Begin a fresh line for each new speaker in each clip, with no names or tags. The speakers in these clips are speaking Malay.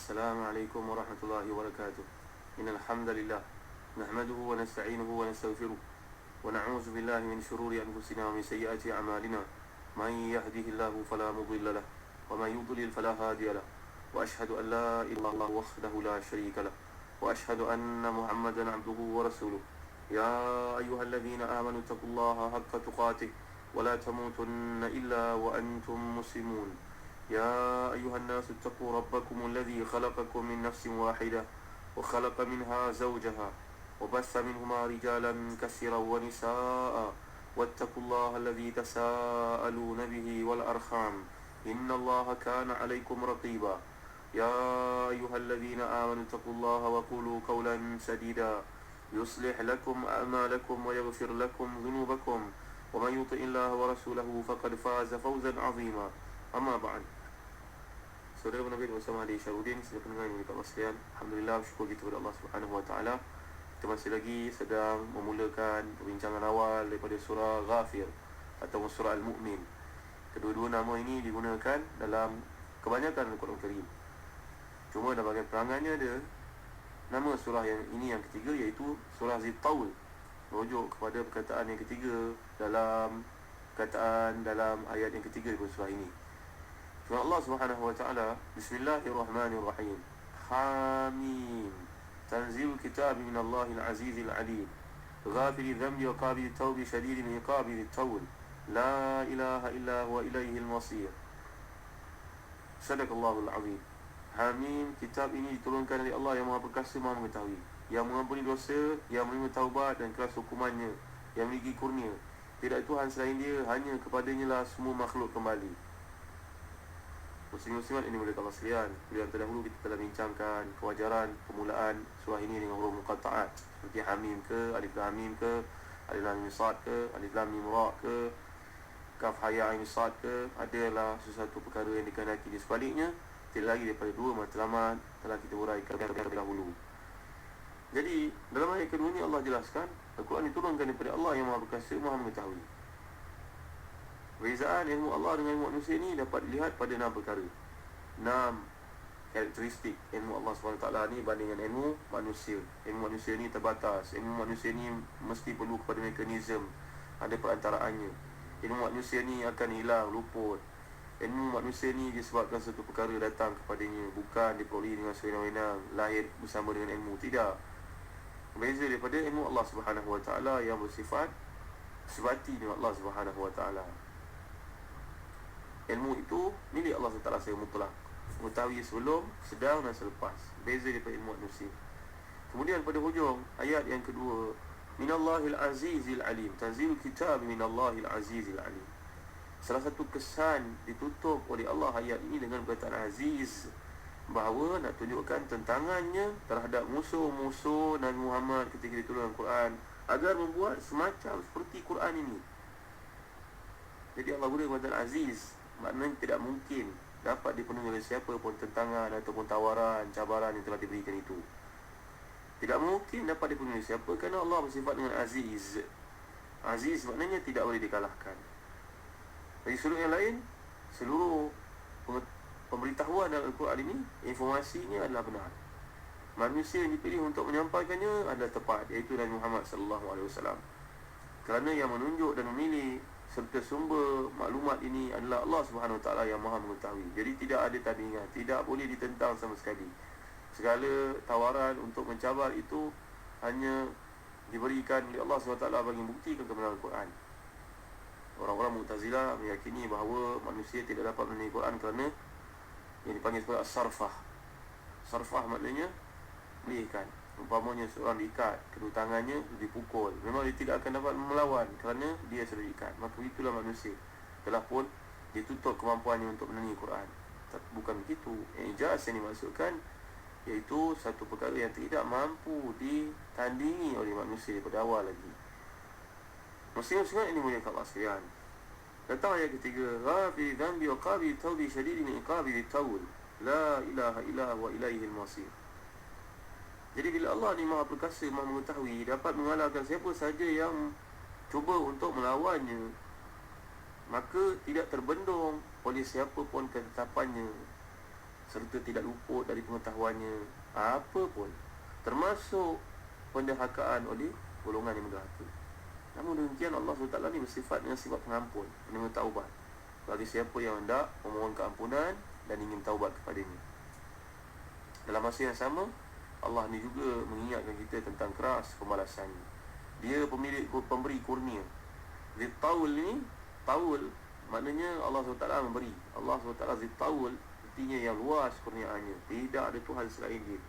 السلام عليكم ورحمة الله وبركاته. إن الحمد لله نحمده ونستعينه ونستغفره ونعوذ بالله من شرور أنفسنا ومن سيئات أعمالنا. من يهده الله فلا مضل له ومن يضلل فلا هادي له وأشهد أن لا إله إلا الله وحده لا شريك له وأشهد أن محمدا عبده ورسوله. يا أيها الذين آمنوا اتقوا الله حق تقاته ولا تموتن إلا وأنتم مسلمون. يا أيها الناس اتقوا ربكم الذي خلقكم من نفس واحدة وخلق منها زوجها وبث منهما رجالا كثيرا ونساء واتقوا الله الذي تساءلون به والأرحام إن الله كان عليكم رقيبا. يا أيها الذين آمنوا اتقوا الله وقولوا قولا سديدا يصلح لكم أعمالكم ويغفر لكم ذنوبكم ومن يطع الله ورسوله فقد فاز فوزا عظيما. أما بعد. Saudara Nabi bersama Adi Syarudin, sedang pendengar yang berkat sekalian, alhamdulillah, bersyukur kita kepada Allah Subhanahu Wa Taala. Kita masih lagi sedang memulakan perbincangan awal daripada surah Ghafir atau surah Al-Mu'min. Kedua-dua nama ini digunakan dalam kebanyakan Al-Quran Karim. Cuma dalam bahagian perangannya ada nama surah yang ini yang ketiga, iaitu surah Zit-Tawl, merujuk kepada perkataan yang ketiga dalam ayat yang ketiga daripada surah ini. Firman Allah Subhanahu wa taala, Bismillahirrahmanirrahim. Hamim. Tanzilul kitab min Allahil Azizil Alim. Ghafiril dhanbi wa qabilit tawbi shadidil iqabi lit-tawl. La ilaha illa huwa ilaihil masir. Sadaqallahul azim. Hamim, kitab ini diturunkan oleh Allah yang Maha Perkasa, Maha Mengetahui, yang mengampuni dosa, yang menerima taubat dan keras hukumannya, yang memiliki kurnia. Tidak Tuhan selain Dia, hanya kepadanya lah semua makhluk kembali. Muslim-muslimat ini boleh Allah sekalian, yang terdahulu kita telah bincangkan kewajaran permulaan surah ini dengan huruf muqatta'at, seperti Hamim ke, Alif Lam Mim ke, Alif Lam Mim Sad ke, Alif Lam Mim Ra ke, Kaf Ha Ya Ain Sad ke. Adalah sesuatu perkara yang dikehendaki di sebaliknya. Tidak lagi daripada dua matlamat telah kita uraikan dahulu. Jadi dalam ayat kedua ini Allah jelaskan Al-Quran diturunkan daripada Allah yang Maha Perkasa, Maha Mengetahui. Perbezaan ilmu Allah dengan ilmu manusia ini dapat dilihat pada 6 perkara. 6 karakteristik ilmu Allah SWT ni bandingkan ilmu manusia. Ilmu manusia ni terbatas. Ilmu manusia ni mesti perlu kepada mekanisme, ada perantaraannya. Ilmu manusia ni akan hilang, luput. Ilmu manusia ni disebabkan satu perkara datang kepadanya, bukan diperoleh dengan sewenang-wenang, lahir bersama dengan ilmu. Tidak. Berbeza daripada ilmu Allah SWT yang bersifat sebati dengan Allah SWT. Ilmu itu milik Allah SWT secara mutlak, mengetahui sebelum, sedang dan selepas. Beza daripada ilmu manusia. Kemudian pada hujung ayat yang kedua, Minallahil Azizil Alim. Tanzilul kitab Minallahil Azizil Alim. Salah satu kesan ditutup oleh Allah ayat ini dengan perkataan Aziz, bahawa nak tunjukkan tentangannya terhadap musuh-musuh Nabi Muhammad ketika diturunkan Quran, agar membuat semacam seperti Quran ini. Jadi Allah guna perkataan Aziz, maknanya tidak mungkin dapat dipenuhi oleh siapa pun tentangan ataupun tawaran, cabaran yang telah diberikan itu. Tidak mungkin dapat dipenuhi oleh siapa, kerana Allah bersifat dengan Aziz. Aziz maknanya tidak boleh dikalahkan. Bagi sudut yang lain, seluruh pemberitahuan dalam Al-Quran ini, informasinya adalah benar. Manusia yang dipilih untuk menyampaikannya adalah tepat, iaitu Nabi Muhammad SAW. Kerana yang menunjuk dan memilih serta sumber maklumat ini adalah Allah Subhanahu Wa Taala yang Maha Mengetahui. Jadi tidak ada tandingan, tidak boleh ditentang sama sekali. Segala tawaran untuk mencabar itu hanya diberikan oleh Allah SWT bagi membuktikan kebenaran Al-Quran. Orang-orang Mu'tazilah meyakini bahawa manusia tidak dapat memahami Quran kerana yang dipanggil sebagai as-sarfah. Sarfah maknanya melihkan. Umpamanya seorang diikat, kedua tangannya dipukul, memang dia tidak akan dapat melawan kerana dia sudah diikat. Maka itulah manusia, telah pun ditutup kemampuannya untuk mendengar Quran. Tapi bukan begitu. Ijaz yang dimaksudkan iaitu satu perkara yang tidak mampu ditandingi oleh manusia daripada awal lagi. Muslim-muslimat ini mulia Allah sekalian. Datang ayat ketiga, Ghafiril dhanbi wa qabilit tawbi shadidil iqabi lit-tawl. La ilaha illa huwa ilaihil masir. Jadi bila Allah ni Maha Perkasa, Maha Mengetahui, dapat mengalahkan siapa saja yang cuba untuk melawannya, maka tidak terbendung oleh siapa pun ketetapannya. serta tidak luput dari pengetahuannya apa pun, termasuk penderhakaan oleh golongan yang menderhaka. Namun demikian Allah SWT ni bersifat dengan sifat pengampun, menerima taubat bagi siapa yang hendak memohon keampunan dan ingin taubat kepadanya. Dalam masa yang sama, Allah ni juga mengingatkan kita tentang keras pembalasannya. Dia pemilik pemberi kurnia. Zittaul ni, taul maknanya Allah SWT memberi. Allah SWT zittaul artinya yang luas kurniaannya. Tidak ada Tuhan selain dia.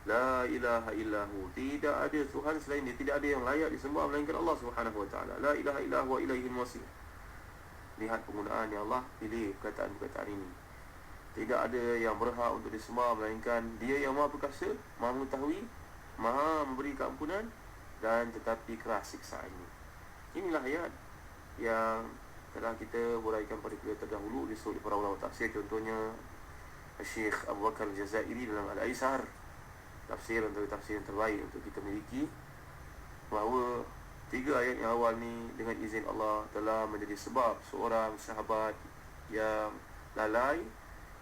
La ilaha illahu, tidak ada Tuhan selain dia. Tidak ada yang layak disembah melainkan Allah Subhanahu wa taala. La ilaha illahu wa ilaihil masir. Lihat penggunaan yang Allah pilih perkataan-perkataan ini. Tidak ada yang berhak untuk disembah melainkan Dia yang Maha Perkasa, Maha Mengetahui, Maha Memberi keampunan, dan tetapi keras siksaannya. Inilah ayat yang telah kita huraikan pada kuliah terdahulu disebut oleh para ulama tafsir. Contohnya Syekh Abu Bakar Al-Jazairi dalam Al-Aisar, tafsir antara tafsir yang terbaik untuk kita miliki, bahawa 3 ayat yang awal ni dengan izin Allah telah menjadi sebab seorang sahabat yang lalai,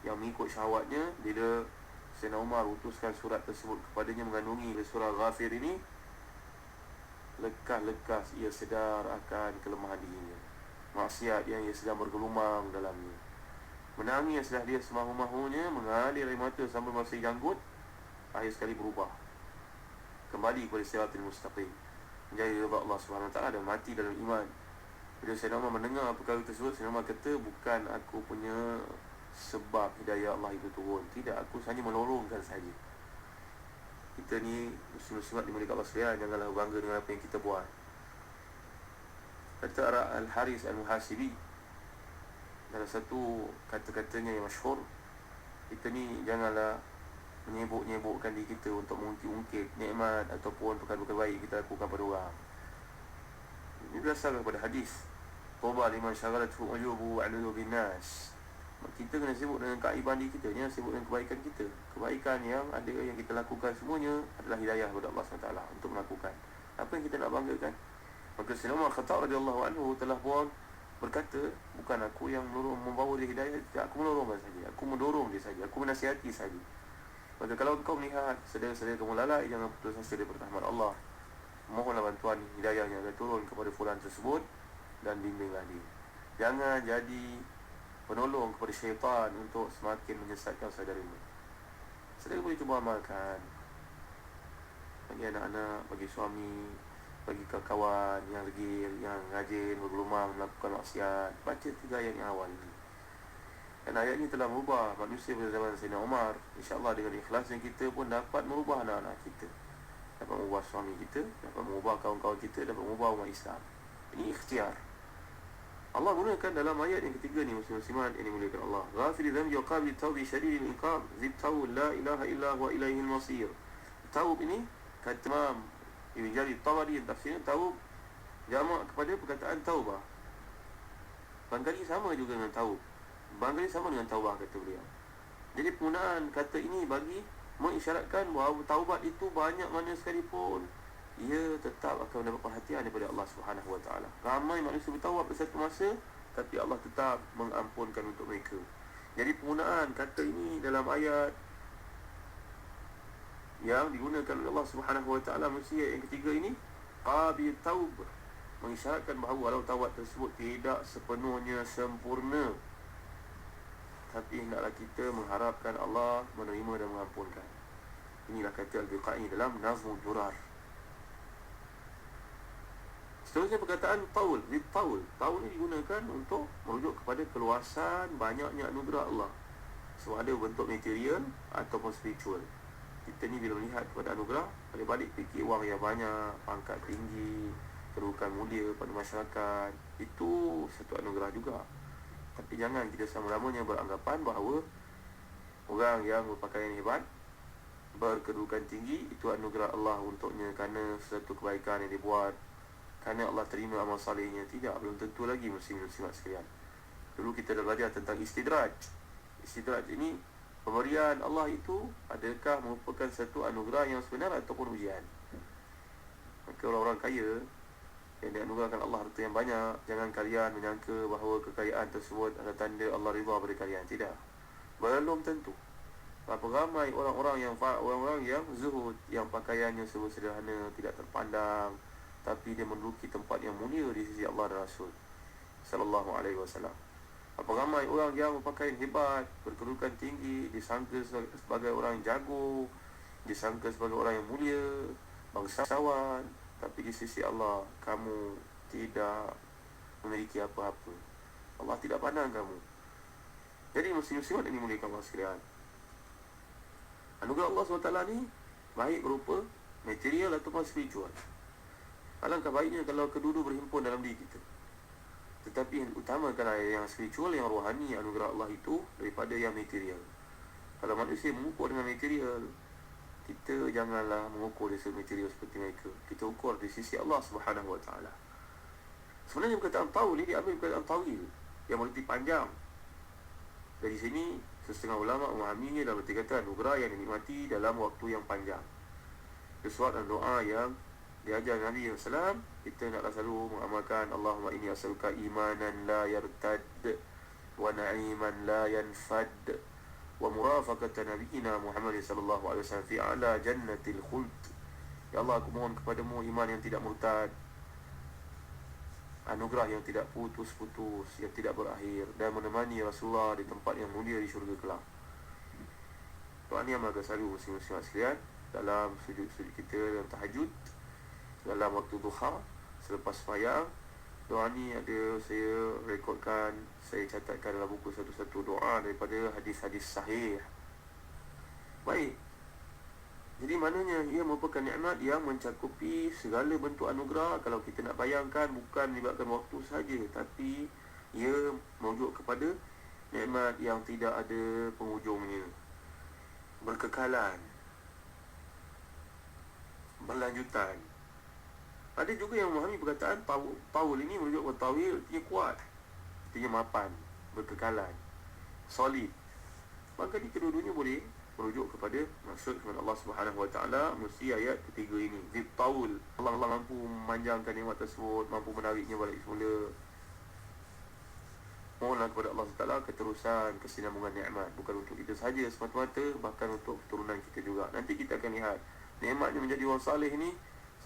yang mengikut syahwatnya, bila Sayyidina Umar utuskan surat tersebut kepadanya mengandungi surah Ghafir ini, lekas-lekas ia sedar akan kelemahan dirinya, maksiat yang ia sedang bergelumang dalamnya. Menangis dah dia semahu-mahunya, mengalir air mata sampai masih janggut. Akhir sekali berubah kembali kepada siratul mustaqim, menjadi ridha Allah Subhanahu Wa Taala dan mati dalam iman. Bila Sayyidina Umar mendengar perkara tersebut, Sayyidina Umar kata, bukan aku punya sebab hidayah Allah itu turun, tidak, aku hanya menolongkan saja. Kita ni muslim-muslimat dimiliki Allah sekalian, janganlah bangga dengan apa yang kita buat. Kata Al-Haris Al-Muhasibi dalam satu kata-katanya yang masyhur, kita ni janganlah menyebuk-nyebukkan diri kita untuk mengungkit nikmat ataupun perkara-perkara baik kita lakukan pada orang. Ini berdasarkan kepada hadis, Tuba liman syaghalathu ujubu a'ludu bin nas. Kita kena sibuk dengan keaiban diri kita, jangan sibuk dengan kebaikan kita. Kebaikan yang ada yang kita lakukan semuanya adalah hidayah daripada Allah SWT untuk melakukan apa yang kita nak banggakan. Maka Sayyidina Umar Khattab radhiyallahu anhu telah pun berkata, bukan aku yang membawa dia hidayah, aku menolongkan saja, aku mendorong dia saja, aku menasihati saja. Maka kalau kau melihat saudara-saudara kamu lalai, jangan putus asa daripada rahmat Allah. Mohonlah bantuan hidayahnya agar turun kepada fulan tersebut dan bimbinglah dia. Jangan jadi penolong kepada syaitan untuk semakin menyesatkan saudaranya. Saudara boleh cuba amalkan, bagi anak-anak, bagi suami, bagi kawan yang degil, yang rajin bergelumang melakukan maksiat, baca 3 ayat yang awal ini. Dan ayat ini telah merubah manusia pada zaman Sayyidina Umar. InsyaAllah dengan ikhlas yang kita pun dapat merubah anak-anak kita, dapat merubah suami kita, dapat merubah kawan-kawan kita, dapat merubah umat Islam. Ini ikhtiar. Allah gunakan dalam ayat yang ketiga ni, muslim-muslimat yang dimuliakan Allah. Ghafiri dhanbi wa qabil tawbi syadidil iqab zid tawul la ilaha illa wa ilaihil masir. Tawub ini kata Imam Ibn Jarir Tabari yang tafsirnya, tawub jamak kepada perkataan taubah. Barangkali sama juga dengan tawub, barangkali sama dengan taubah, kata beliau. Jadi penggunaan kata ini bagi mengisyaratkan bahawa taubat itu banyak mana sekalipun, ia tetap akan mendapat perhatian daripada Allah Subhanahu Wa Taala. Ramai manusia bertaubat pada satu masa, tapi Allah tetap mengampunkan untuk mereka. Jadi penggunaan kata ini dalam ayat yang digunakan oleh Allah Subhanahu Wa Taala mesti yang ketiga ini, qabil taub, mengisyaratkan bahawa walau taubat tersebut tidak sepenuhnya sempurna, tapi hendaklah kita mengharapkan Allah menerima dan mengampunkan. Inilah kata Al-Biqai dalam Nazmul Durar. Seterusnya perkataan taul, taul. Taul ini digunakan untuk merujuk kepada keluasan banyaknya anugerah Allah. Sebab ada bentuk material ataupun spiritual. Kita ni bila melihat kepada anugerah, balik fikir wang yang banyak, pangkat tinggi, kedudukan mulia pada masyarakat, itu satu anugerah juga. Tapi jangan kita selama-lamanya beranggapan bahawa orang yang berpakaian hebat, berkedudukan tinggi, itu anugerah Allah untuknya kerana sesuatu kebaikan yang dibuat, kerana Allah terima amal salihnya. Tidak, belum tentu lagi muslim-muslimat sekalian. Dulu kita dah belajar tentang istidraj. Istidraj ini, pemberian Allah itu adakah merupakan satu anugerah yang sebenar ataupun ujian. Maka orang-orang kaya yang dianugerahkan Allah harta yang banyak, jangan kalian menyangka bahawa kekayaan tersebut adalah tanda Allah ridha pada kalian. Tidak, belum tentu. Berapa ramai orang-orang yang zuhud, yang pakaiannya sederhana, tidak terpandang, tapi dia menduduki tempat yang mulia di sisi Allah dan Rasul sallallahu alaihi wasallam. Berapa ramai orang yang berpakaian hebat, berkedudukan tinggi, disangka sebagai orang yang jago, disangka sebagai orang yang mulia, bangsawan, tapi di sisi Allah kamu tidak memiliki apa-apa. Allah tidak pandang kamu. Jadi muslim-muslimat ini muliakan Allah sekalian, anugerah Allah SWT ni baik berupa material ataupun spiritual. Alangkah baiknya kalau kedua-dua berhimpun dalam diri kita. Tetapi yang utamakan yang spiritual, yang rohani, anugerah Allah itu daripada yang material. Kalau manusia mengukur dengan material, kita janganlah mengukur dari material seperti mereka. Kita ukur di sisi Allah Subhanahu Wa Taala. Sebenarnya perkataan taul ini diambil perkataan tawil yang berarti panjang. Dari sini setengah ulama memahaminya dalam arti kata anugerah yang dinikmati dalam waktu yang panjang. Sesuatu dan doa yang diajar Nabi SAW, kita naklah selalu mengamalkan Allahumma inni as'aluka imanan la yartad wa na'iman la yanfad wa murafaqata nabiyyina Muhammad sallallahu alaihi wasallam fi a'la jannatil khuld. Ya Allah, aku mohon kepadamu iman yang tidak murtad, anugerah yang tidak putus-putus, yang tidak berakhir, dan menemani Rasulullah di tempat yang mulia di syurga kelak. Doa ni amalkan selalu muslim-muslimat sekalian dalam sujud-sujud kita dalam tahajud, dalam waktu duha, selepas sembahyang. Doa ni ada saya rekodkan, saya catatkan dalam buku satu-satu doa daripada hadis-hadis sahih. Baik. Jadi maknanya ia merupakan nikmat yang mencakupi segala bentuk anugerah. Kalau kita nak bayangkan, bukan melibatkan waktu saja, tapi ia merujuk kepada nikmat yang tidak ada penghujungnya, berkekalan, berlanjutan. Ada juga yang memahami perkataan taul ini merujuk kepada tawil, artinya kuat, artinya mapan, berkekalan, solid. Maka di kedua-duanya boleh merujuk kepada maksud kepada Allah Subhanahu Wa Taala. Mesti ayat ketiga ini, zid taul, Allah mampu memanjangkan nikmat tersebut, mampu menariknya balik semula. Mohonlah kepada Allah Taala keterusan, kesinambungan nikmat, bukan untuk kita sahaja semata-mata, bahkan untuk keturunan kita juga. Nanti kita akan lihat nikmatnya menjadi orang saleh ini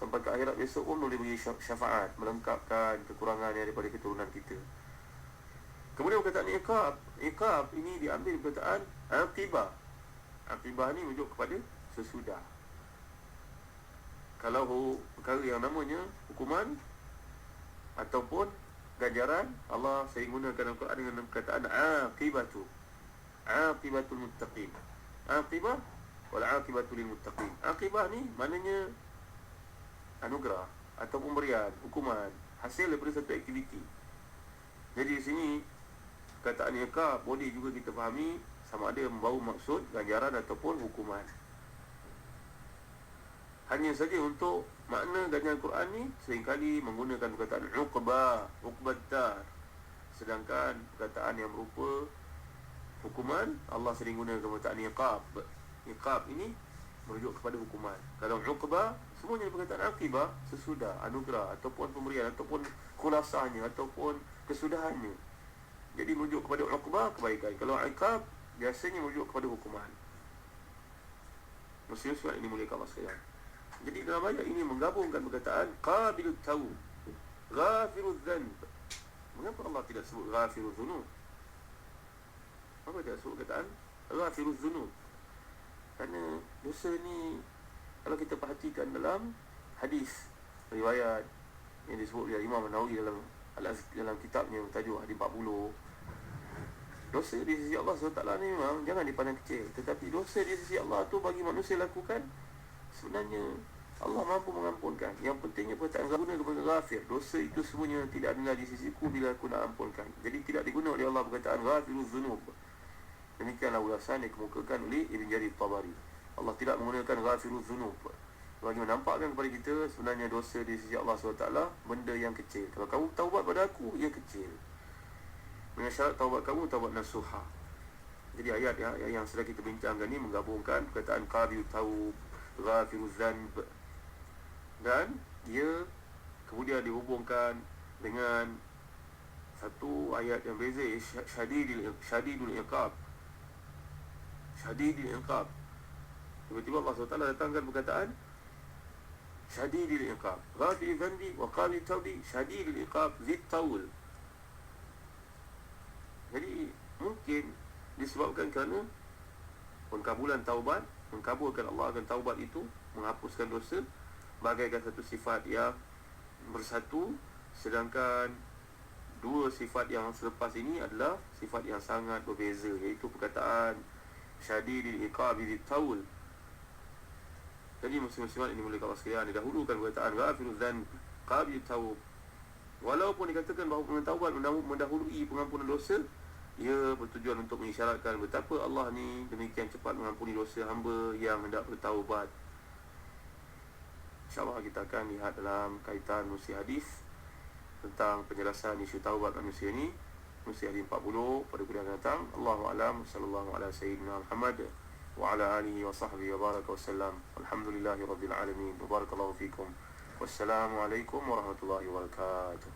sampai ke akhirat besok pun boleh beri syafaat, melengkapkan kekurangan yang daripada keturunan kita. Kemudian perkataan iqab ini diambil perkataan aqibah. Aqibah ni merujuk kepada sesudah. Kalau perkara yang namanya hukuman ataupun ganjaran, Allah sering gunakan Al-Quran dengan perkataan aqibatu, aqibatul muttaqin. Aqibah wal aqibatu lil muttaqin. Aqibah ni maknanya anugerah atau pemberian, hukuman, hasil daripada satu aktiviti. Jadi di sini perkataan iqab boleh juga kita fahami sama ada membawa maksud ganjaran ataupun hukuman. Hanya saja untuk makna ganjaran Quran ni seringkali menggunakan perkataan uqbah dar. Sedangkan perkataan yang berupa hukuman, Allah sering gunakan perkataan iqab. Iqab ini merujuk kepada hukuman. Kalau uqbah, semuanya perkataan aqibah, sesudah, anugerah ataupun pemberian ataupun khulasahnya ataupun kesudahannya. Jadi merujuk kepada uqbah, kebaikan. Kalau iqab, biasanya merujuk kepada hukuman. Muslim-muslimat ini mulia Allah sekalian. Jadi dalam ayat ini menggabungkan perkataan qabilut tawb, ghafirudz dzanb. Mengapa Allah tidak sebut ghafirudz dzunub? Mengapa tidak sebut perkataan ghafirudz dzunub? Kerana dosa ni, kalau kita perhatikan dalam hadis riwayat yang disebut oleh Imam Nawawi dalam kitabnya bertajuk Hadis 40, dosa di sisi Allah SWT ni memang jangan dipandang kecil. Tetapi dosa di sisi Allah tu bagi manusia lakukan, sebenarnya Allah mampu mengampunkan. Yang pentingnya perkataan guna kepada ghafir. Dosa itu semuanya tidak ada di sisiku bila aku nak ampunkan. Jadi tidak diguna oleh Allah perkataan ghafiruz dzunub. Demikianlah ulasan yang dikemukakan oleh Ibn Jarir Tabari. Allah tidak menggunakan ghafiruz dzunub bagi menampakkan kepada kita sebenarnya dosa di sisi Allah SWT benda yang kecil. Kalau kamu taubat pada aku, ia kecil. Dengan syarat taubat kamu taubat nasuha. Jadi ayat yang sedang kita bincangkan ni menggabungkan perkataan qabilut tawb, ghafiruz dzanb, dan ia kemudian dihubungkan dengan satu ayat yang beza, syadidul iqab. syadidil iqab. Tiba-tiba Allah SWT datangkan perkataan syadidil iqab, ghafir dhanbi wa qabil tawbi, syadidil iqab, zid taul. Jadi mungkin disebabkan kerana pengkabulan taubat, mengkabulkan Allah akan taubat itu, menghapuskan dosa, bagaikan satu sifat yang bersatu, sedangkan dua sifat yang selepas ini adalah sifat yang sangat berbeza, iaitu perkataan syadidil iqab zid taul. Jadi muslim-muslimat ini mulai Allah sekalian, didahulukan perkataan ghafirudz dzanb, qabil taub. Walaupun dikatakan bahawa pengampunan taubat mendahului pengampunan dosa, ia bertujuan untuk mengisyaratkan betapa Allah ni demikian cepat mengampuni dosa hamba yang hendak bertaubat. InsyaAllah kita akan lihat dalam kaitan nusi hadis tentang penjelasan isu taubat manusia ni, nusi hadis 40 pada kuliah akan datang. Allahu a'lam, sallallahu ala sayyidina Muhammad wa ala alihi wa sahbihi wa baraka wasallam. Alhamdulillahi rabbil alamin. Barakallahu fikum. Wassalamualaikum warahmatullahi wabarakatuh.